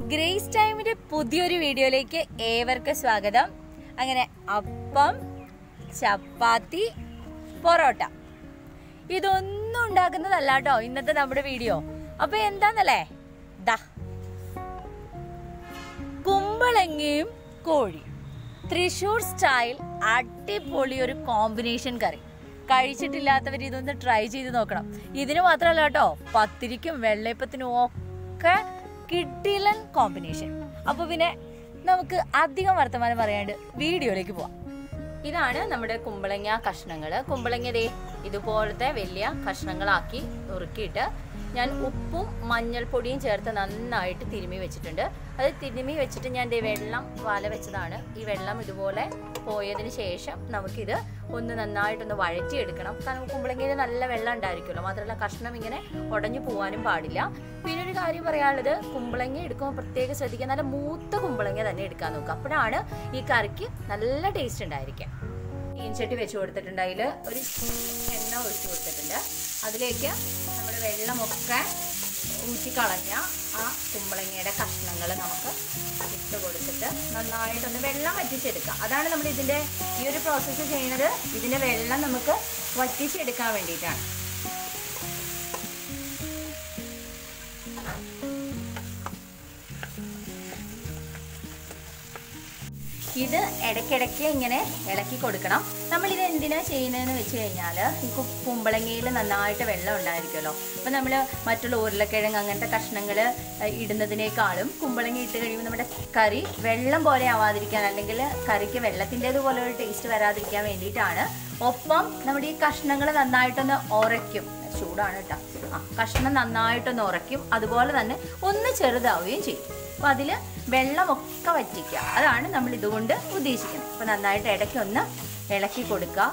Grace ടൈമിന്റെ പുതിയൊരു വീഡിയോയിലേക്ക് ഏവർക്കും സ്വാഗതം. അങ്ങനെ അപ്പം, ചപ്പാത്തി, പൊറോട്ട ഇതൊന്നും ഉണ്ടാക്കുന്നതല്ല കേട്ടോ ഇന്നത്തെ നമ്മുടെ വീഡിയോ. അപ്പൊ എന്താന്നല്ലേ, ദാ കുമ്പളങ്ങയും കോഴി, തൃശ്ശൂർ സ്റ്റൈൽ അടിപൊളി ഒരു കോമ്പിനേഷൻ കറി. കഴിച്ചിട്ടില്ലാത്തവർ ഇതൊന്ന് ട്രൈ ചെയ്ത് നോക്കണം. ഇതിന് മാത്രമല്ല കേട്ടോ, പത്തിരിക്കും വെള്ളയപ്പത്തിനും ഒക്കെ കിടിലൻ കോമ്പിനേഷൻ. അപ്പോൾ പിന്നെ നമുക്ക് അധികം വർത്തമാനം പറയാണ്ട് വീഡിയോയിലേക്ക് പോവാം. ഇതാണ് നമ്മുടെ കുമ്പളങ്ങ കഷ്ണങ്ങൾ. കുമ്പളങ്ങ ഇതുപോലത്തെ വലിയ കഷ്ണങ്ങളാക്കി നുറുക്കിയിട്ട് ഞാൻ ഉപ്പും മഞ്ഞൾപ്പൊടിയും ചേർത്ത് നന്നായിട്ട് തിരുമ്മി വെച്ചിട്ടുണ്ട്. അത് തിരുമ്മി വെച്ചിട്ട് ഞാൻ വെള്ളം വാല വെച്ചതാണ്. ഈ വെള്ളം ഇതുപോലെ പോയതിന് ശേഷം നമുക്കിത് ഒന്ന് നന്നായിട്ടൊന്ന് വഴറ്റിയെടുക്കണം. കാരണം കുമ്പളങ്ങയിൽ നല്ല വെള്ളം ഉണ്ടായിരിക്കുമല്ലോ, മാത്രമല്ല കഷ്ണം ഇങ്ങനെ ഉടഞ്ഞു പോകാനും പാടില്ല. പിന്നെ ഒരു കാര്യം പറയാനുള്ളത്, കുമ്പളങ്ങ എടുക്കുമ്പോൾ പ്രത്യേകം ശ്രദ്ധിക്കുക, നല്ല മൂത്ത കുമ്പളങ്ങ തന്നെ എടുക്കാൻ നോക്കുക. അപ്പോഴാണ് ഈ കറിക്ക് നല്ല ടേസ്റ്റ് ഉണ്ടായിരിക്കുക. ചീൻചട്ടി വെച്ച് കൊടുത്തിട്ടുണ്ട്, അതിൽ ഒരു എണ്ണ ഒഴിച്ച് കൊടുത്തിട്ടുണ്ട്. അതിലേക്ക് നമ്മൾ വെള്ളമൊക്കെ ഊറ്റിക്കളഞ്ഞ ആ കുമ്പളങ്ങയുടെ കഷ്ണങ്ങൾ നമുക്ക് ഇട്ട് കൊടുത്തിട്ട് നന്നായിട്ടൊന്ന് വെള്ളം വറ്റിച്ചെടുക്കാം. അതാണ് നമ്മൾ ഇതിൻ്റെ ഈ ഒരു പ്രോസസ്സ് ചെയ്യുന്നത്. ഇതിൻ്റെ വെള്ളം നമുക്ക് വറ്റിച്ചെടുക്കാൻ വേണ്ടിയിട്ടാണ്. ഇത് ഇടയ്ക്കിടയ്ക്ക് ഇങ്ങനെ ഇളക്കി കൊടുക്കണം. നമ്മളിത് എന്തിനാ ചെയ്യുന്നതെന്ന് വെച്ച് കഴിഞ്ഞാൽ, ഈ കുമ്പളങ്ങയിൽ നന്നായിട്ട് വെള്ളം ഉണ്ടായിരിക്കുമല്ലോ. അപ്പോൾ നമ്മൾ മറ്റുള്ള ഉരുളക്കിഴങ്ങ് അങ്ങനത്തെ കഷ്ണങ്ങൾ ഇടുന്നതിനേക്കാളും കുമ്പളങ്ങ ഇട്ട് കഴിയുമ്പോൾ നമ്മുടെ കറി വെള്ളം പോലെ ആവാതിരിക്കാൻ, അല്ലെങ്കിൽ കറിക്ക് വെള്ളത്തിൻ്റേതുപോലെ ഒരു ടേസ്റ്റ് വരാതിരിക്കാൻ വേണ്ടിയിട്ടാണ്. ഒപ്പം നമ്മുടെ ഈ കഷ്ണങ്ങൾ നന്നായിട്ടൊന്ന് ഉറയ്ക്കും. ചൂടാണ് കേട്ടോ. കഷ്ണം നന്നായിട്ടൊന്ന് ഉറയ്ക്കും. അതുപോലെ തന്നെ ഒന്ന് ചെറുതാവുകയും ചെയ്യും. അപ്പോൾ അതിൽ വെള്ളമൊക്കെ വറ്റിക്കുക, അതാണ് നമ്മൾ ഇതുകൊണ്ട് ഉദ്ദേശിക്കുന്നത്. അപ്പോൾ നന്നായിട്ട് ഇടയ്ക്കൊന്ന് ഇളക്കി കൊടുക്കുക.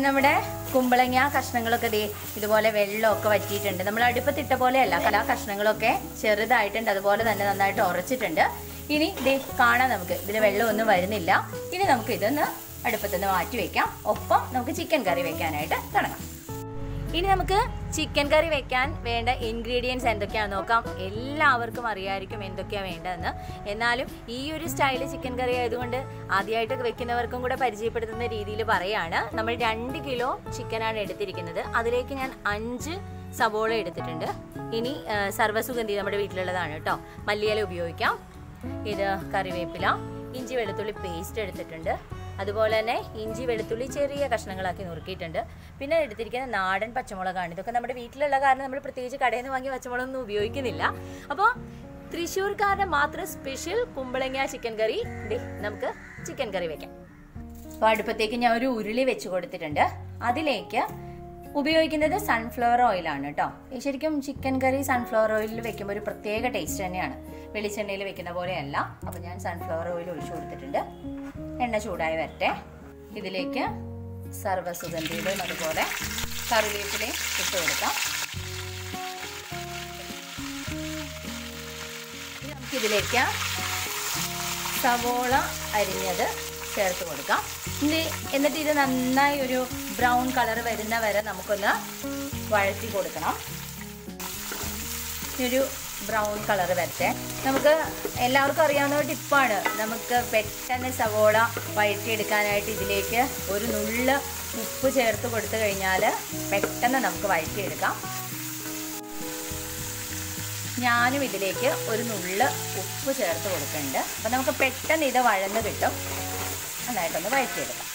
നമ്മുടെ കുമ്പളങ്ങ കഷ്ണങ്ങളൊക്കെ ഇതുപോലെ വെള്ളമൊക്കെ വറ്റിയിട്ടുണ്ട്. നമ്മൾ അടുപ്പത്തിട്ട പോലെയല്ല, ആ കഷ്ണങ്ങളൊക്കെ ചെറുതായിട്ടുണ്ട്, അതുപോലെ തന്നെ നന്നായിട്ട് ഉറച്ചിട്ടുണ്ട്. ഇനി കാണാം, നമുക്ക് ഇതിൽ വെള്ളമൊന്നും വരുന്നില്ല. ഇനി നമുക്ക് ഇതൊന്ന് അടുപ്പത്തുനിന്ന് മാറ്റി വയ്ക്കാം. ഒപ്പം നമുക്ക് ചിക്കൻ കറി വെക്കാനായിട്ട് തുടങ്ങാം. ഇനി നമുക്ക് ചിക്കൻ കറി വെക്കാൻ വേണ്ട ഇൻഗ്രീഡിയൻസ് എന്തൊക്കെയാണെന്ന് നോക്കാം. എല്ലാവർക്കും അറിയാമായിരിക്കും എന്തൊക്കെയാണ് വേണ്ടതെന്ന്. എന്നാലും ഈ ഒരു സ്റ്റൈല് ചിക്കൻ കറി ആയതുകൊണ്ട് ആദ്യമായിട്ട് വെക്കുന്നവർക്കും കൂടെ പരിചയപ്പെടുത്തുന്ന രീതിയിൽ പറയുകയാണ്. നമ്മൾ 2 കിലോ ചിക്കനാണ് എടുത്തിരിക്കുന്നത്. അതിലേക്ക് ഞാൻ 5 സവോള എടുത്തിട്ടുണ്ട്. ഇനി സർവ്വസുഗന്ധി നമ്മുടെ വീട്ടിലുള്ളതാണ് കേട്ടോ, മല്ലിയില ഉപയോഗിക്കാം. ഇത് കറിവേപ്പില, ഇഞ്ചി വെളുത്തുള്ളി പേസ്റ്റ് എടുത്തിട്ടുണ്ട്. അതുപോലെ തന്നെ ഇഞ്ചി വെളുത്തുള്ളി ചെറിയ കഷ്ണങ്ങളാക്കി നുറുക്കിയിട്ടുണ്ട്. പിന്നെ എടുത്തിരിക്കുന്ന നാടൻ പച്ചമുളകാണ്. ഇതൊക്കെ നമ്മുടെ വീട്ടിലുള്ള കാരണം നമ്മൾ പ്രത്യേകിച്ച് കടയിൽ നിന്ന് വാങ്ങിയ പച്ചമുളകൊന്നും ഉപയോഗിക്കുന്നില്ല. അപ്പോൾ തൃശ്ശൂർക്കാരുടെ മാത്രം സ്പെഷ്യൽ കുമ്പളങ്ങ ചിക്കൻ കറി. നമുക്ക് ചിക്കൻ കറി വെക്കാം. അപ്പോൾ അടുപ്പത്തേക്ക് ഞാൻ ഒരു ഉരുളി വെച്ച് കൊടുത്തിട്ടുണ്ട്. അതിലേക്ക് ഉപയോഗിക്കുന്നത് സൺഫ്ലവർ ഓയിലാണ് കേട്ടോ. ശരിക്കും ചിക്കൻ കറി സൺഫ്ലവർ ഓയിലിൽ വെക്കുമ്പോൾ ഒരു പ്രത്യേക ടേസ്റ്റ് തന്നെയാണ്, വെളിച്ചെണ്ണയിൽ വെക്കുന്ന പോലെയല്ല. അപ്പോൾ ഞാൻ സൺഫ്ലവർ ഓയിൽ ഒഴിച്ചു കൊടുത്തിട്ടുണ്ട്. എണ്ണ ചൂടായി വരട്ടെ. ഇതിലേക്ക് സർവ്വസുഗന്ധിയിലും അതുപോലെ കറിവേപ്പിലയും ഇട്ട് കൊടുക്കാം. നമുക്കിതിലേക്ക് സവോള അരിഞ്ഞത് ചേർത്ത് കൊടുക്കാം. എന്നിട്ട് ഇത് നന്നായി ഒരു ബ്രൗൺ കളർ വരുന്ന വരെ നമുക്കൊന്ന് വഴറ്റി കൊടുക്കണം. ഒരു ബ്രൗൺ കളർ വരട്ടെ. നമുക്ക് എല്ലാവർക്കും അറിയാവുന്ന ഒരു ടിപ്പാണ്, നമുക്ക് പെട്ടെന്ന് സവോള വഴറ്റിയെടുക്കാനായിട്ട് ഇതിലേക്ക് ഒരു നുള്ള് ഉപ്പ് ചേർത്ത് കൊടുത്തു കഴിഞ്ഞാൽ പെട്ടെന്ന് നമുക്ക് വഴറ്റിയെടുക്കാം. ഞാനും ഇതിലേക്ക് ഒരു നുള്ള് ഉപ്പ് ചേർത്ത് കൊടുക്കുന്നുണ്ട്. അപ്പം നമുക്ക് പെട്ടെന്ന് ഇത് വഴന്ന് കിട്ടും. നന്നായിട്ടൊന്ന് വഴറ്റിയെടുക്കാം.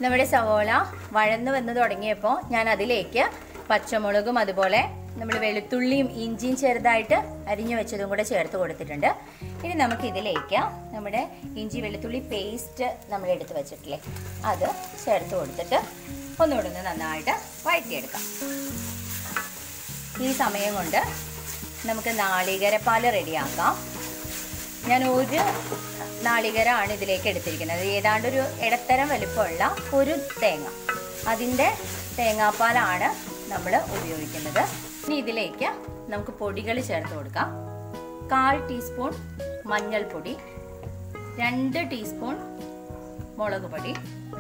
നമ്മുടെ സവോള വഴന്ന് വന്ന് തുടങ്ങിയപ്പോൾ ഞാൻ അതിലേക്ക് പച്ചമുളകും അതുപോലെ നമ്മൾ വെളുത്തുള്ളിയും ഇഞ്ചിയും ചെറുതായിട്ട് അരിഞ്ഞു വെച്ചതും കൂടെ ചേർത്ത് കൊടുത്തിട്ടുണ്ട്. ഇനി നമുക്ക് ഇതിലേക്ക് നമ്മുടെ ഇഞ്ചി വെളുത്തുള്ളി പേസ്റ്റ് നമ്മൾ എടുത്ത് വെച്ചിട്ടില്ലേ, അത് ചേർത്ത് കൊടുത്തിട്ട് ഒന്നുകൂടെ ഒന്ന് നന്നായിട്ട് വഴറ്റിയെടുക്കാം. ഈ സമയം കൊണ്ട് നമുക്ക് നാളികേരപ്പാൽ റെഡിയാക്കാം. ഞാൻ 1 നാളികേരമാണ് ഇതിലേക്ക് എടുത്തിരിക്കുന്നത്. ഏതാണ്ട് ഒരു ഇടത്തരം വലിപ്പമുള്ള ഒരു തേങ്ങ, അതിൻ്റെ തേങ്ങാപ്പാലാണ് നമ്മൾ ഉപയോഗിക്കുന്നത്. ഇനി ഇതിലേക്ക് നമുക്ക് പൊടികൾ ചേർത്ത് കൊടുക്കാം. 1/4 ടീസ്പൂൺ മഞ്ഞൾപ്പൊടി, 2 ടീസ്പൂൺ മുളക് പൊടി,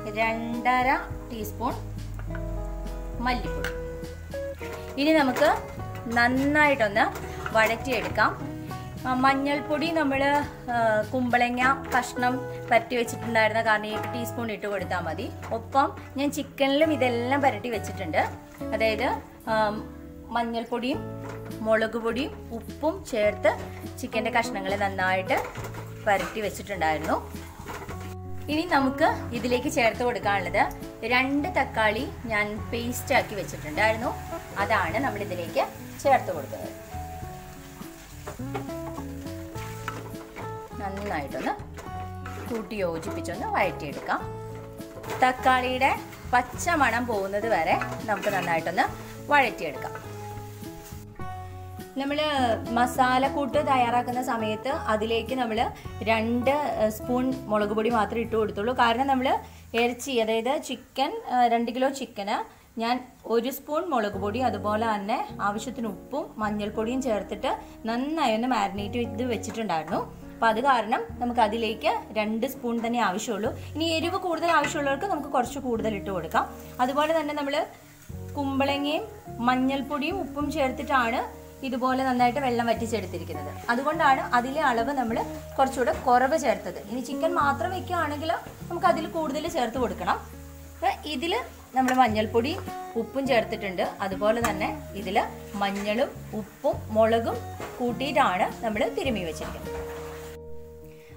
2.5 ടീസ്പൂൺ മല്ലിപ്പൊടി. ഇനി നമുക്ക് നന്നായിട്ടൊന്ന് വഴറ്റിയെടുക്കാം. മഞ്ഞൾപ്പൊടി നമ്മൾ കുമ്പളങ്ങ കഷ്ണം പരട്ടി വെച്ചിട്ടുണ്ടായിരുന്ന കാരണം 8 ടീസ്പൂൺ ഇട്ട് കൊടുത്താൽ മതി. ഒപ്പം ഞാൻ ചിക്കനിലും ഇതെല്ലാം പരട്ടി വെച്ചിട്ടുണ്ട്. അതായത് മഞ്ഞൾപ്പൊടിയും മുളക് പൊടിയും ഉപ്പും ചേർത്ത് ചിക്കൻ്റെ കഷ്ണങ്ങൾ നന്നായിട്ട് പരട്ടി വെച്ചിട്ടുണ്ടായിരുന്നു. ഇനി നമുക്ക് ഇതിലേക്ക് ചേർത്ത് കൊടുക്കാനുള്ളത് 2 തക്കാളി ഞാൻ പേസ്റ്റ് ആക്കി വെച്ചിട്ടുണ്ടായിരുന്നു. അതാണ് നമ്മൾ ഇതിലേക്ക് ചേർത്ത് കൊടുക്കുന്നത്. നന്നായിട്ടൊന്ന് കൂട്ടി യോജിപ്പിച്ചൊന്ന് വഴറ്റിയെടുക്കാം. തക്കാളിയുടെ പച്ച മണം പോകുന്നത് വരെ നമുക്ക് നന്നായിട്ടൊന്ന് വഴറ്റിയെടുക്കാം. നമ്മൾ മസാലക്കൂട്ട് തയ്യാറാക്കുന്ന സമയത്ത് അതിലേക്ക് നമ്മൾ 2 സ്പൂൺ മുളക് പൊടി മാത്രമേ ഇട്ട് കൊടുത്തുള്ളൂ. കാരണം നമ്മൾ ഇറച്ചി, അതായത് ചിക്കൻ 2 കിലോ ചിക്കന് ഞാൻ 1 സ്പൂൺ മുളക് പൊടി അതുപോലെ തന്നെ ആവശ്യത്തിന് ഉപ്പും മഞ്ഞൾപ്പൊടിയും ചേർത്തിട്ട് നന്നായി ഒന്ന് മാരിനേറ്റ് ചെയ്ത് വെച്ചിട്ടുണ്ടായിരുന്നു. അപ്പോൾ അത് കാരണം നമുക്ക് അതിലേക്ക് 2 സ്പൂൺ തന്നെ ആവശ്യമുള്ളൂ. ഇനി എരിവ് കൂടുതൽ ആവശ്യമുള്ളവർക്ക് നമുക്ക് കുറച്ച് കൂടുതൽ ഇട്ട് കൊടുക്കാം. അതുപോലെ തന്നെ നമ്മൾ കുമ്പളങ്ങയും മഞ്ഞൾപ്പൊടിയും ഉപ്പും ചേർത്തിട്ടാണ് ഇതുപോലെ നന്നായിട്ട് വെള്ളം വറ്റിച്ചെടുത്തിരിക്കുന്നത്. അതുകൊണ്ടാണ് അതിലെ അളവ് നമ്മൾ കുറച്ചുകൂടെ കുറവ് ചേർത്തത്. ഇനി ചിക്കൻ മാത്രം വെക്കുകയാണെങ്കിൽ നമുക്ക് അതിൽ കൂടുതൽ ചേർത്ത് കൊടുക്കണം. അപ്പോൾ ഇതിൽ നമ്മൾ മഞ്ഞൾപ്പൊടി ഉപ്പും ചേർത്തിട്ടുണ്ട്. അതുപോലെ തന്നെ ഇതിൽ മഞ്ഞളും ഉപ്പും മുളകും കൂട്ടിയിട്ടാണ് നമ്മൾ തിരുമ്മി വെച്ചിരിക്കുന്നത്.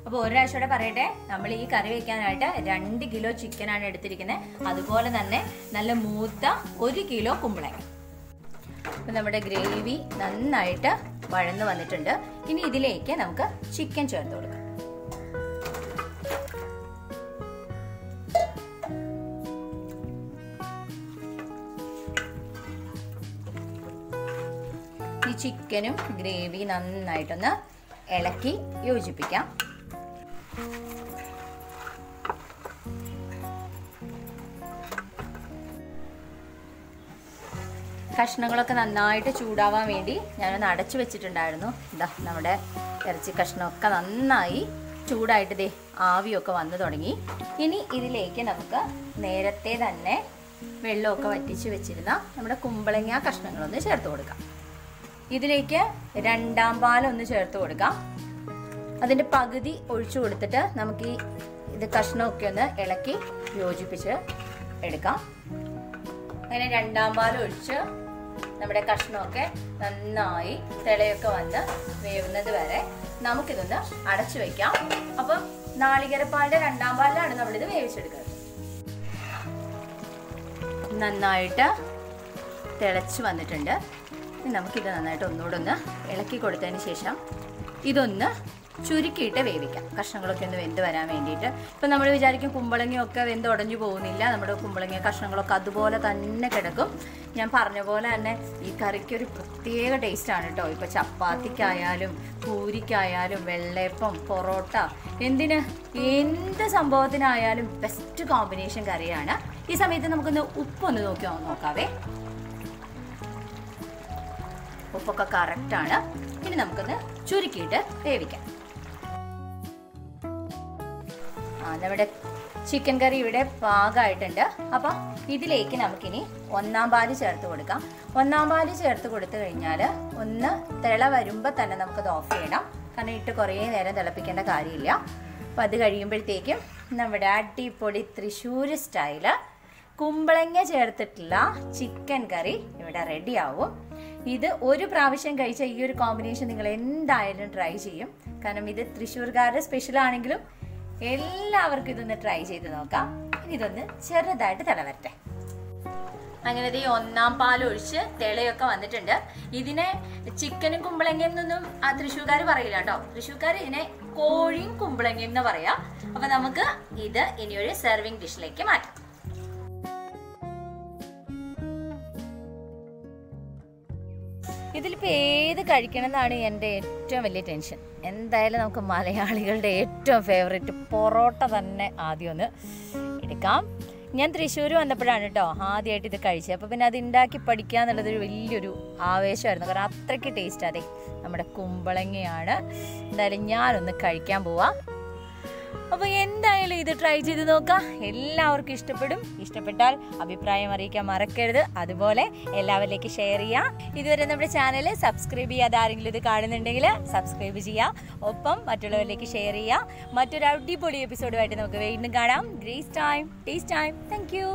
അപ്പോൾ ഒരു പ്രാവശ്യം പറയട്ടെ, നമ്മൾ ഈ കറി വെക്കാനായിട്ട് 2 കിലോ ചിക്കനാണ് എടുത്തിരിക്കുന്നത്. അതുപോലെ തന്നെ നല്ല മൂത്ത 1 കിലോ കുമ്പളങ്ങ. അപ്പോൾ നമ്മുടെ ഗ്രേവി നന്നായിട്ട് വഴന്ന് വന്നിട്ടുണ്ട്. ഇനി ഇതിലേക്ക് നമുക്ക് ചിക്കൻ ചേർത്ത് കൊടുക്കാം. ഈ ചിക്കനും ഗ്രേവി നന്നായിട്ടൊന്ന് ഇളക്കി യോജിപ്പിക്കാം. കഷ്ണങ്ങളൊക്കെ നന്നായിട്ട് ചൂടാവാൻ വേണ്ടി ഞാനൊന്ന് അടച്ചു വെച്ചിട്ടുണ്ടായിരുന്നു. ഇതാ നമ്മുടെ ഇറച്ചി കഷ്ണമൊക്കെ നന്നായി ചൂടായിട്ട് ദേ ആവിയൊക്കെ വന്നു തുടങ്ങി. ഇനി ഇതിലേക്ക് നമുക്ക് നേരത്തെ തന്നെ വെള്ളമൊക്കെ വറ്റിച്ച് വെച്ചിരുന്ന നമ്മുടെ കുമ്പളങ്ങ കഷ്ണങ്ങളൊന്ന് ചേർത്ത് കൊടുക്കാം. ഇതിലേക്ക് 2ാം പാലൊന്ന് ചേർത്ത് കൊടുക്കാം. അതിൻ്റെ പകുതി ഒഴിച്ചു കൊടുത്തിട്ട് നമുക്ക് ഇത് കഷ്ണമൊക്കെ ഒന്ന് ഇളക്കി യോജിപ്പിച്ച് എടുക്കാം. അങ്ങനെ 2ാം പാൽ ഒഴിച്ച് നമ്മുടെ കഷ്ണമൊക്കെ നന്നായി തിളയൊക്കെ വന്ന് വേവുന്നത് വരെ നമുക്കിതൊന്ന് അടച്ചു വെക്കാം. അപ്പം നാളികേരപ്പാലിൻ്റെ 2ാം പാലിലാണ് നമ്മളിത് വേവിച്ചെടുക്കുന്നത്. നന്നായിട്ട് തിളച്ച് വന്നിട്ടുണ്ട്. നമുക്കിത് നന്നായിട്ട് ഒന്നുകൂടെ ഒന്ന് ഇളക്കി കൊടുത്തതിന് ശേഷം ഇതൊന്ന് ചുരുക്കിയിട്ട് വേവിക്കാം. കഷ്ണങ്ങളൊക്കെ ഒന്ന് വെന്ത് വരാൻ വേണ്ടിയിട്ട്. ഇപ്പം നമ്മൾ വിചാരിക്കും കുമ്പളങ്ങയൊക്കെ വെന്ത് ഉടഞ്ഞു പോകുന്നില്ല. നമ്മുടെ കുമ്പളങ്ങ കഷ്ണങ്ങളൊക്കെ അതുപോലെ തന്നെ കിടക്കും. ഞാൻ പറഞ്ഞ പോലെ തന്നെ ഈ കറിക്കൊരു പ്രത്യേക ടേസ്റ്റാണ് കേട്ടോ. ഇപ്പോൾ ചപ്പാത്തിക്കായാലും പൂരിക്കായാലും വെള്ളയപ്പം പൊറോട്ട എന്ത് സംഭവത്തിനായാലും ബെസ്റ്റ് കോമ്പിനേഷൻ കറിയാണ്. ഈ സമയത്ത് നമുക്കൊന്ന് ഉപ്പൊന്ന് നോക്കാവേ. ഉപ്പൊക്കെ കറക്റ്റാണ്. ഇനി നമുക്കൊന്ന് ചുരുക്കിയിട്ട് വേവിക്കാം. നമ്മുടെ ചിക്കൻ കറി ഇവിടെ പാകമായിട്ടുണ്ട്. അപ്പം ഇതിലേക്ക് നമുക്കിനി 1ാം പാല് ചേർത്ത് കൊടുക്കാം. 1ാം പാല് ചേർത്ത് കൊടുത്തു കഴിഞ്ഞാൽ ഒന്ന് തിള വരുമ്പോൾ തന്നെ നമുക്കത് ഓഫ് ചെയ്യണം. കാരണം ഇട്ട് കുറേ നേരം തിളപ്പിക്കേണ്ട കാര്യമില്ല. അപ്പം അത് കഴിയുമ്പോഴത്തേക്കും നമ്മുടെ അടിപൊളി തൃശ്ശൂർ സ്റ്റൈല് കുമ്പളങ്ങ ചേർത്തിട്ടുള്ള ചിക്കൻ കറി ഇവിടെ റെഡിയാവും. ഇത് ഒരു പ്രാവശ്യം കഴിച്ച ഈ ഒരു കോമ്പിനേഷൻ നിങ്ങൾ എന്തായാലും ട്രൈ ചെയ്യും. കാരണം ഇത് തൃശ്ശൂർക്കാരുടെ സ്പെഷ്യൽ ആണെങ്കിലും എല്ലാവർക്കും ഇതൊന്ന് ട്രൈ ചെയ്ത് നോക്കാം. ഇനി ഇതൊന്ന് ചെറുതായിട്ട് തിളവരട്ടെ. അങ്ങനെ ഈ 1ാം പാൽ ഒഴിച്ച് തിളയൊക്കെ വന്നിട്ടുണ്ട്. ഇതിനെ ചിക്കനും കുമ്പളങ്ങയും എന്നൊന്നും തൃശ്ശൂർക്കാർ പറയില്ല കേട്ടോ. തൃശ്ശൂർക്കാർ ഇതിനെ കോഴിയും കുമ്പളങ്ങയും എന്ന് പറയാം. അപ്പൊ നമുക്ക് ഇത് ഇനിയൊരു സെർവിങ് ഡിഷിലേക്ക് മാറ്റാം. ഇതിലിപ്പോൾ ഏത് കഴിക്കണം എന്നാണ് എൻ്റെ ഏറ്റവും വലിയ ടെൻഷൻ. എന്തായാലും നമുക്ക് മലയാളികളുടെ ഏറ്റവും ഫേവറേറ്റ് പൊറോട്ട തന്നെ ആദ്യം ഒന്ന് എടുക്കാം. ഞാൻ തൃശ്ശൂർ വന്നപ്പോഴാണ് കേട്ടോ ആദ്യമായിട്ട് ഇത് കഴിച്ചത്. അപ്പോൾ പിന്നെ അത് ഉണ്ടാക്കി പഠിക്കുക എന്നുള്ളതൊരു വലിയൊരു ആവേശമായിരുന്നു. കാരണം അത്രയ്ക്ക് ടേസ്റ്റ്. അതെ, നമ്മുടെ കുമ്പളങ്ങയാണ്. എന്തായാലും ഞാനൊന്ന് കഴിക്കാൻ പോവാം. അപ്പോൾ എന്തായാലും ഇത് ട്രൈ ചെയ്ത് നോക്കാം, എല്ലാവർക്കും ഇഷ്ടപ്പെടും. ഇഷ്ടപ്പെട്ടാൽ അഭിപ്രായം അറിയിക്കാൻ മറക്കരുത്. അതുപോലെ എല്ലാവരിലേക്ക് ഷെയർ ചെയ്യുക. ഇതുവരെ നമ്മുടെ ചാനൽ സബ്സ്ക്രൈബ് ചെയ്യാതെ ആരെങ്കിലും ഇത് കാണുന്നുണ്ടെങ്കിൽ സബ്സ്ക്രൈബ് ചെയ്യുക. ഒപ്പം മറ്റുള്ളവരിലേക്ക് ഷെയർ ചെയ്യുക. മറ്റൊരു അടിപൊളി എപ്പിസോഡുമായിട്ട് നമുക്ക് വീണ്ടും കാണാം. Grace time, taste time. Thank you.